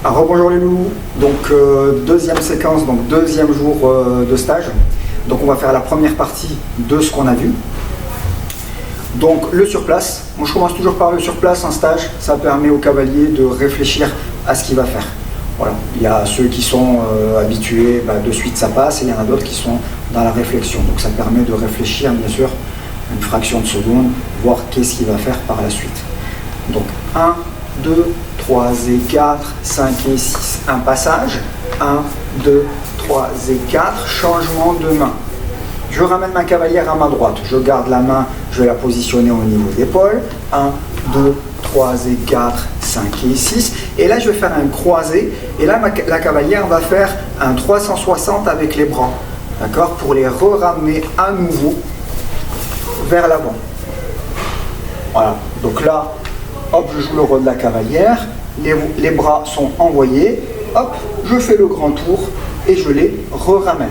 Alors rebonjour les loulous, donc deuxième séquence, donc deuxième jour de stage. Donc on va faire la première partie de ce qu'on a vu. Donc le surplace, moi je commence toujours par le surplace en stage, ça permet au cavalier de réfléchir à ce qu'il va faire. Voilà, il y a ceux qui sont habitués, de suite ça passe, et il y en a d'autres qui sont dans la réflexion. Donc ça permet de réfléchir bien sûr une fraction de seconde, voir qu'est-ce qu'il va faire par la suite. Donc 1, 2, 3 et 4, 5 et 6, un passage, 1, 2, 3 et 4, changement de main. Je ramène ma cavalière à ma droite, je garde la main, je vais la positionner au niveau de l'épaule, 1, 2, 3 et 4, 5 et 6, et là je vais faire un croisé, et là la cavalière va faire un 360 avec les bras, d'accord, pour les ramener à nouveau vers l'avant. Voilà, donc là, hop, je joue le rôle de la cavalière, les bras sont envoyés, hop, je fais le grand tour et je les ramène.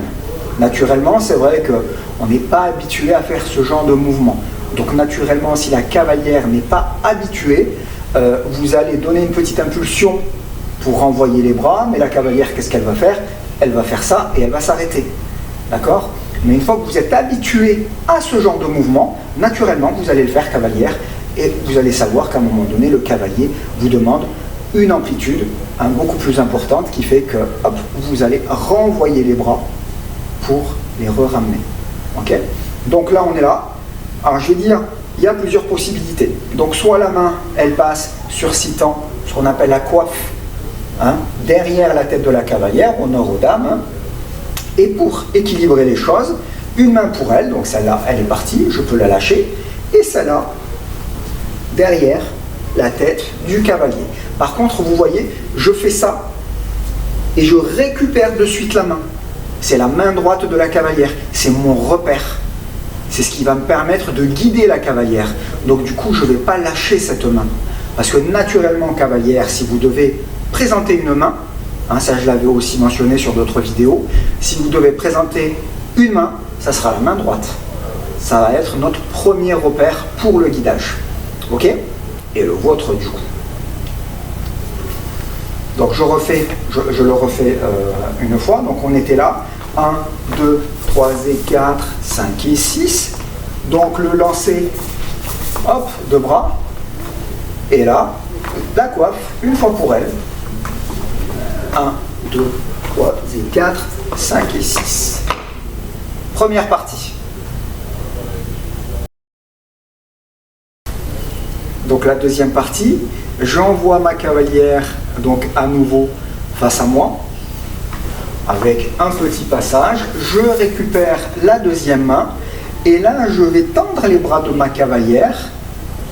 Naturellement, c'est vrai qu'on n'est pas habitué à faire ce genre de mouvement. Donc naturellement, si la cavalière n'est pas habituée, vous allez donner une petite impulsion pour renvoyer les bras, mais la cavalière, qu'est-ce qu'elle va faire? Elle va faire ça et elle va s'arrêter. D'accord? Mais une fois que vous êtes habitué à ce genre de mouvement, naturellement, vous allez le faire cavalière et vous allez savoir qu'à un moment donné, le cavalier vous demande une amplitude beaucoup plus importante qui fait que hop, vous allez renvoyer les bras pour les ramener. Ok? Donc là, on est là. Alors, je vais dire, il y a plusieurs possibilités. Donc, soit la main, elle passe surcitant ce qu'on appelle la coiffe, derrière la tête de la cavalière, au nord aux dames. Et pour équilibrer les choses, une main pour elle, donc celle-là, elle est partie, je peux la lâcher. Et celle-là, derrière la tête du cavalier. Par contre, vous voyez, je fais ça et je récupère de suite la main. C'est la main droite de la cavalière, c'est mon repère. C'est ce qui va me permettre de guider la cavalière. Donc du coup, je ne vais pas lâcher cette main. Parce que naturellement, cavalière, si vous devez présenter une main, ça je l'avais aussi mentionné sur d'autres vidéos, si vous devez présenter une main, ça sera la main droite. Ça va être notre premier repère pour le guidage. Ok? Et le vôtre du coup. Donc je le refais une fois. Donc on était là. 1, 2, 3 et 4, 5 et 6. Donc le lancer, hop, de bras. Et là, la coiffe, une fois pour elle. 1, 2, 3 et 4, 5 et 6. Première partie. Donc la deuxième partie, j'envoie ma cavalière donc à nouveau face à moi avec un petit passage, je récupère la deuxième main et là je vais tendre les bras de ma cavalière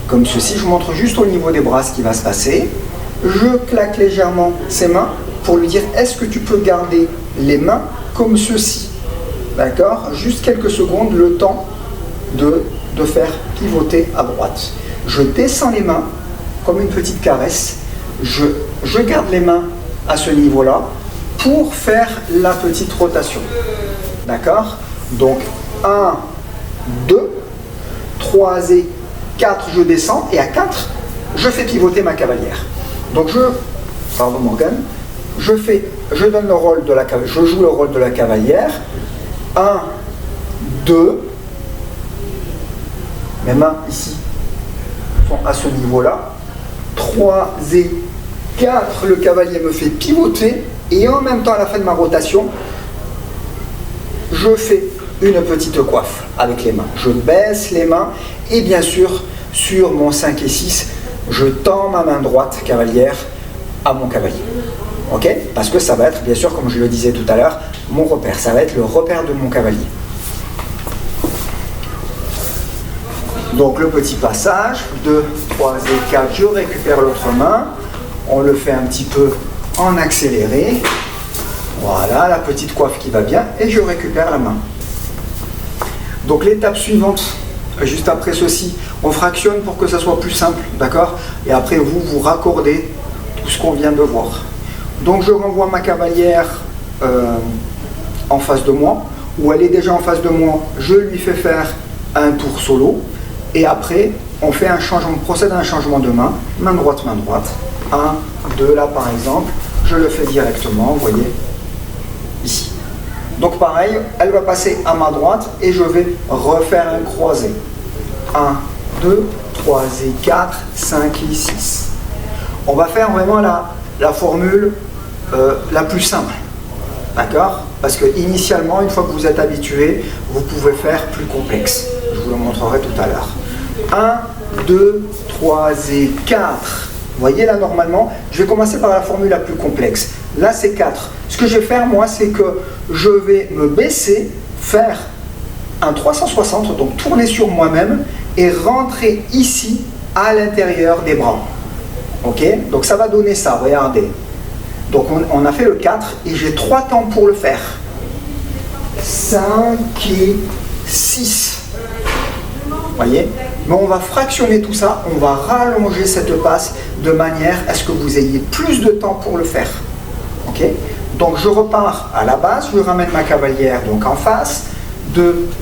comme ceci, je montre juste au niveau des bras ce qui va se passer, je claque légèrement ses mains pour lui dire est-ce que tu peux garder les mains comme ceci, d'accord, juste quelques secondes, le temps de faire pivoter à droite. Je descends les mains comme une petite caresse, je garde les mains à ce niveau-là pour faire la petite rotation. D'accord? Donc 1, 2, 3 et 4, je descends, et à 4, je fais pivoter ma cavalière. Donc je donne le rôle de la cavalière, je joue le rôle de la cavalière. 1, 2, mes mains ici sont à ce niveau-là. 3 et 4, le cavalier me fait pivoter et en même temps à la fin de ma rotation, je fais une petite coiffe avec les mains. Je baisse les mains et bien sûr, sur mon 5 et 6, je tends ma main droite cavalière à mon cavalier. Ok? Parce que ça va être, bien sûr, comme je le disais tout à l'heure, mon repère. Ça va être le repère de mon cavalier. Donc le petit passage, 2, 3 et 4, je récupère l'autre main, on le fait un petit peu en accéléré, voilà, la petite coiffe qui va bien, et je récupère la main. Donc l'étape suivante, juste après ceci, on fractionne pour que ça soit plus simple, d'accord? Et après vous raccordez tout ce qu'on vient de voir. Donc je renvoie ma cavalière en face de moi, ou elle est déjà en face de moi, je lui fais faire un tour solo, et après, on procède à un changement de main, main droite, 1, 2, là par exemple, je le fais directement, vous voyez, ici. Donc pareil, elle va passer à ma droite et je vais refaire un croisé. 1, 2, 3 et 4, 5 et 6. On va faire vraiment la formule la plus simple. D'accord? Parce que initialement, une fois que vous êtes habitué, vous pouvez faire plus complexe. Je vous le montrerai tout à l'heure. 1, 2, 3 et 4. Vous voyez là, normalement, je vais commencer par la formule la plus complexe. Là, c'est 4. Ce que je vais faire, moi, c'est que je vais me baisser, faire un 360, donc tourner sur moi-même et rentrer ici, à l'intérieur des bras. Ok? Donc ça va donner ça, regardez. Donc on a fait le 4 et j'ai 3 temps pour le faire. 5 et 6. Vous voyez? Mais on va fractionner tout ça, on va rallonger cette passe de manière à ce que vous ayez plus de temps pour le faire. Ok? Donc je repars à la base, je ramène ma cavalière donc en face.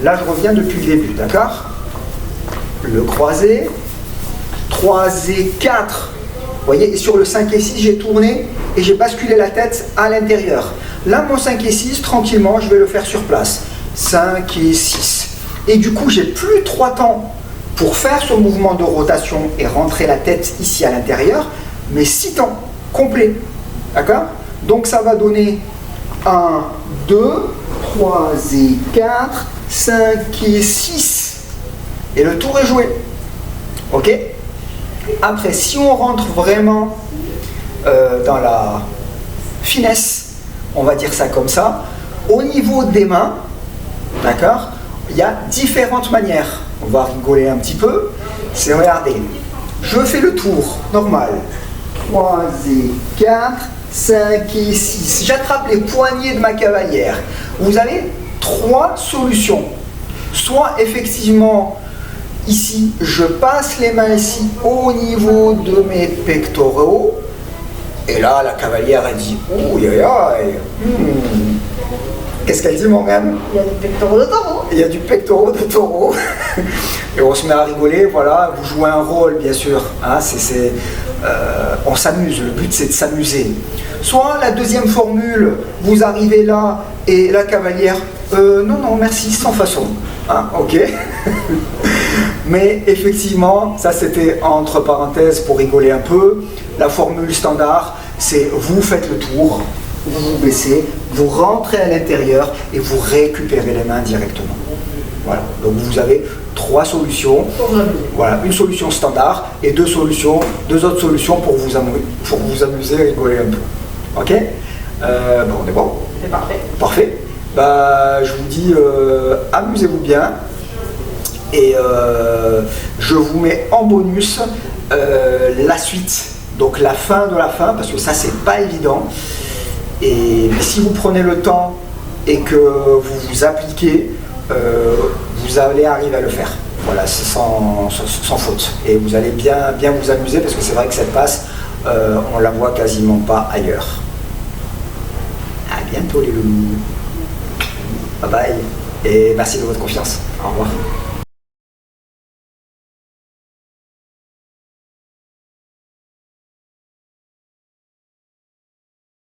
Là je reviens depuis le début, d'accord? Le croisé, 3 et 4. Vous voyez, et sur le 5 et 6, j'ai tourné et j'ai basculé la tête à l'intérieur. Là, mon 5 et 6, tranquillement, je vais le faire sur place. 5 et 6. Et du coup, j'ai plus 3 temps pour faire ce mouvement de rotation et rentrer la tête ici à l'intérieur, mais 6 temps complets. D'accord? Donc, ça va donner 1, 2, 3 et 4, 5 et 6. Et le tour est joué. Ok? Après, si on rentre vraiment dans la finesse, on va dire ça comme ça, au niveau des mains, d'accord, il y a différentes manières. On va rigoler un petit peu. C'est, regardez, je fais le tour normal. 3 et 4, 5 et 6. J'attrape les poignets de ma cavalière. Vous avez 3 solutions. Soit effectivement, ici, je passe les mains ici au niveau de mes pectoraux. Et là, la cavalière, elle dit « Ouh, aïe, aïe, Qu'est-ce qu'elle dit, mon gamme? Il y a du pectoral de taureau. Il y a du pectoral de taureau. Et on se met à rigoler, voilà, vous jouez un rôle, bien sûr. Hein, on s'amuse, le but c'est de s'amuser. Soit la deuxième formule, vous arrivez là et la cavalière, non, non, merci, sans façon. Hein, ok. Mais effectivement, ça c'était entre parenthèses pour rigoler un peu. La formule standard, c'est vous faites le tour, vous vous baissez, vous rentrez à l'intérieur et vous récupérez les mains directement. Voilà, donc vous avez 3 solutions. Voilà, une solution standard et 2 autres solutions pour vous amuser et rigoler un peu. Ok? Bon, on est bon? C'est parfait. Parfait. Bah, je vous dis, amusez-vous bien. Et je vous mets en bonus la suite, donc la fin de la fin, parce que ça c'est pas évident. Et si vous prenez le temps et que vous vous appliquez, vous allez arriver à le faire. Voilà, sans faute. Et vous allez bien vous amuser, parce que c'est vrai que cette passe, on la voit quasiment pas ailleurs. À bientôt les loulous. Bye bye. Et merci de votre confiance. Au revoir.